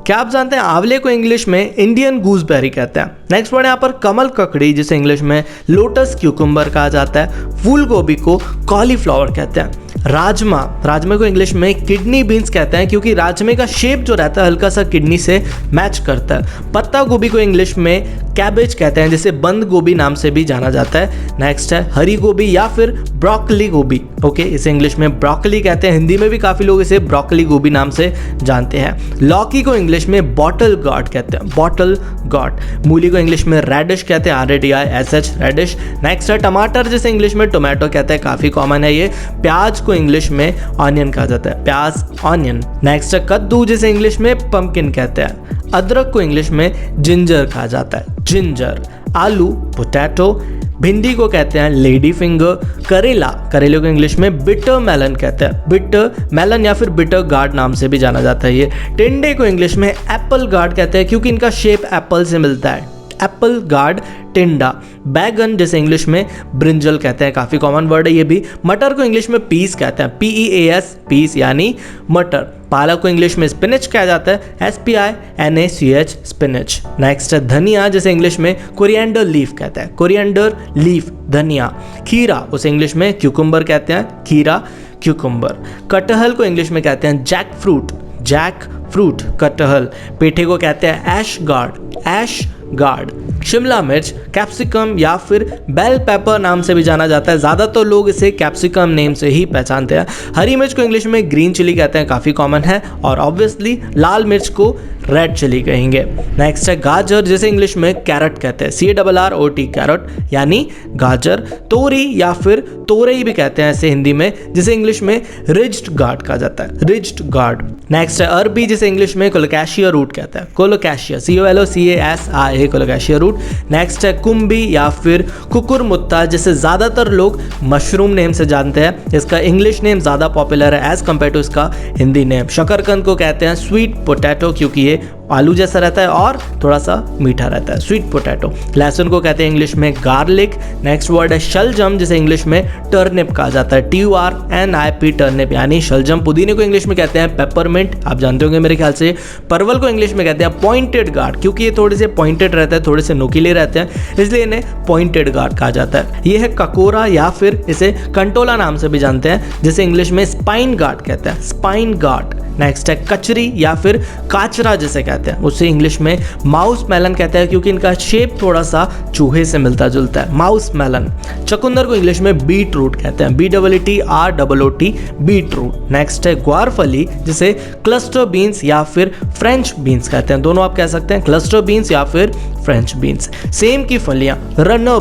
क्या आप जानते हैं आंवले को इंग्लिश में इंडियन गूसबेरी कहते हैं। नेक्स्ट वर्ड है यहाँ पर कमल ककड़ी, जिसे इंग्लिश में लोटस क्यूकम्बर कहा जाता है। फूल गोभी को कॉलीफ्लावर कहते हैं। राजमा को इंग्लिश में किडनी बीन्स कहते हैं, क्योंकि राजमे का शेप जो रहता है हल्का सा किडनी से मैच करता है। पत्ता गोभी को इंग्लिश में कैबेज कहते हैं, जिसे बंद गोभी नाम से भी जाना जाता है। नेक्स्ट है हरी गोभी या फिर ब्रोकली गोभी। ओके, इसे इंग्लिश में ब्रोकली कहते हैं। हिंदी में भी काफ़ी लोग इसे ब्रोकली गोभी नाम से जानते हैं। लौकी को इंग्लिश में बॉटल गॉर्ड कहते हैं, बॉटल गॉर्ड। मूली को इंग्लिश में रेडिश कहते हैं, RADISH, रेडिश। नेक्स्ट है टमाटर, जिसे इंग्लिश में टोमेटो कहते हैं, काफ़ी कॉमन है ये। प्याज को इंग्लिश में ऑनियन कहा जाता है, प्याज, ऑनियन। नेक्स्ट है कद्दू, जिसे इंग्लिश में पंपकिन कहते हैं। अदरक को इंग्लिश में जिंजर कहा जाता है, जिंजर। आलू, पोटैटो। भिंडी को कहते हैं लेडी फिंगर। करेले को इंग्लिश में बिटर मेलन कहते हैं, बिटर मेलन या फिर बिटर गार्ड नाम से भी जाना जाता है ये। टिंडे को इंग्लिश में एप्पल गार्ड कहते हैं, क्योंकि इनका शेप एप्पल से मिलता है, एप्पल गार्ड, टिंडा। बैगन, जिसे इंग्लिश में ब्रिंजल कहते हैं, काफ़ी कॉमन वर्ड है ये भी। मटर को इंग्लिश में पीस कहते हैं, PEAS, पीस यानी मटर। पालक को इंग्लिश में स्पिनच कहा जाता है, SPINACH, स्पिनच। नेक्स्ट है धनिया, जिसे इंग्लिश में कोरिएंडर लीफ कहते हैं, कोरिएंडर लीफ, धनिया। खीरा, उसे इंग्लिश में क्यूकम्बर कहते हैं, खीरा, क्यूकम्बर। कटहल को इंग्लिश में कहते हैं जैक फ्रूट, जैक फ्रूट, कटहल। पेठे को कहते हैं ऐश गार्ड, ऐश गार्ड। शिमला मिर्च, कैप्सिकम या फिर बेल पेपर नाम से भी जाना जाता है, ज़्यादातर लोग इसे कैप्सिकम नेम से ही पहचानते हैं। हरी मिर्च को इंग्लिश में ग्रीन चिली कहते हैं, काफ़ी कॉमन है। और ऑब्वियसली लाल मिर्च को रेड चिली कहेंगे। नेक्स्ट है गाजर, जिसे इंग्लिश में कैरट कहते हैं, CARROT, कैरट यानी गाजर। तोरी या फिर तोरई भी कहते हैं इसे हिंदी में, जिसे इंग्लिश में रिज्ड गार्ड कहा जाता है, रिज्ड गार्ड। नेक्स्ट है अरबी, जिसे इंग्लिश में कोलोकाशिया रूट कहते हैं, कोलोकाशिया, COLOCASIA, कोलोकाशिया रूट। नेक्स्ट है कुम्भी या फिर कुकुरमुत्ता, जिसे ज़्यादातर लोग मशरूम नेम से जानते हैं। इसका इंग्लिश नेम ज़्यादा पॉपुलर है एज कम्पेयर टू इसका हिंदी नेम। शकरकंद को कहते हैं स्वीट पोटैटो, क्योंकि ये आलू जैसा रहता है और थोड़ा सा मीठा रहता है, स्वीट पोटैटो। लहसुन को कहते हैं इंग्लिश में गार्लिक। नेक्स्ट वर्ड है शलजम, जिसे इंग्लिश में टर्निप कहा जाता है, TURNIP, टर्निप यानी शलजम। पुदीने को इंग्लिश में कहते हैं पेपरमिंट, आप जानते होंगे मेरे ख्याल से। परवल को इंग्लिश में कहते हैं पॉइंटेड गार्ड, क्योंकि ये थोड़े से पॉइंटेड रहते हैं, थोड़े से नुकीले रहते हैं, इसलिए इन्हें पॉइंटेड गार्ड कहा जाता है। ये है ककोरा या फिर इसे कंटोला नाम से भी जानते हैं, जिसे इंग्लिश में स्पाइन गार्ड कहते हैं, स्पाइन गार्ड। नेक्स्ट है कचरी या फिर काचरा जिसे कहते हैं, उसे इंग्लिश में माउस मेलन कहते हैं, क्योंकि इनका शेप थोड़ा सा चूहे से मिलता जुलता है, माउस मेलन। चकुंदर को इंग्लिश में बीट रूट कहते हैं, BEETROOT, बीट रूट। नेक्स्ट है ग्वारफली, जिसे क्लस्टर बीन्स या फिर फ्रेंच बीन्स कहते हैं, दोनों आप कह सकते हैं, क्लस्टर बीन्स या फिर फ्रेंच बीन्स। सेम की फलियां, रनर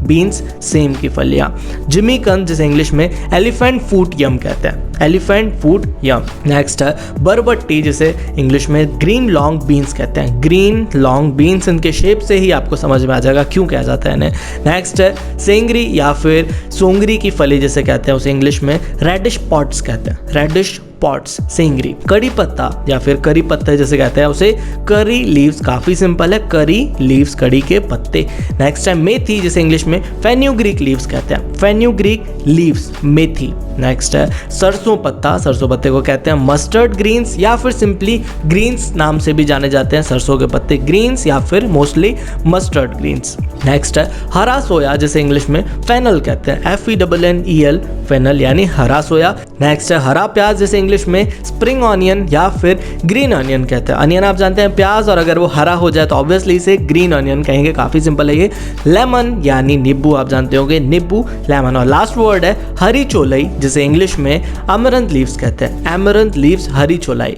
बीन्स, सेम की फलियां। जिमीकंद, जिसे इंग्लिश में एलिफेंट फूट यम कहते हैं, एलिफेंट फूट यम। नेक्स्ट है बरबट्टी, जिसे इंग्लिश में ग्रीन लॉन्ग बीन्स कहते हैं, ग्रीन लॉन्ग बीन्स। इनके शेप से ही आपको समझ में आ जाएगा क्यों कहा जाता है इन्हें। नेक्स्ट है सेंगरी या फिर सोंगरी की फली जिसे कहते हैं, उसे इंग्लिश में रेडिश पॉट्स कहते हैं, रेडिश पॉट्स, सेंगरी। कड़ी पत्ता या फिर करी पत्ते जैसे कहते हैं, उसे करी लीव्स, काफी सिंपल है, करी लीव्स, कड़ी के पत्ते। नेक्स्ट है मेथी, जिसे इंग्लिश में फेन्यूग्रीक लीव्स कहते हैं, फेन्यूग्रीक लीव्स, मेथी। नेक्स्ट है सरसों पत्ता, सरसों पत्ते को कहते हैं मस्टर्ड ग्रीन्स या फिर सिंपली ग्रीन्स नाम से भी जाने जाते हैं, सरसों के पत्ते ग्रीन्स या फिर मोस्टली मस्टर्ड ग्रीन्स। नेक्स्ट है हरा सोया, जिसे इंग्लिश में फेनल कहते हैं, FENNEL, फेनल यानी हरा सोया। नेक्स्ट है हरा प्याज, जिसे इंग्लिश में स्प्रिंग ऑनियन या फिर ग्रीन ऑनियन कहते हैं। अनियन आप जानते हैं प्याज, और अगर वो हरा हो जाए तो ऑब्वियसली इसे ग्रीन ऑनियन कहेंगे, काफी सिंपल है ये। लेमन यानी नींबू, आप जानते होंगे, नींबू, लेमन। और लास्ट वर्ड है हरी चोलई, जिसे इंग्लिश में अमरंथ लीव्स कहते हैं, अमरंथ लीव्स, हरी चोलाई।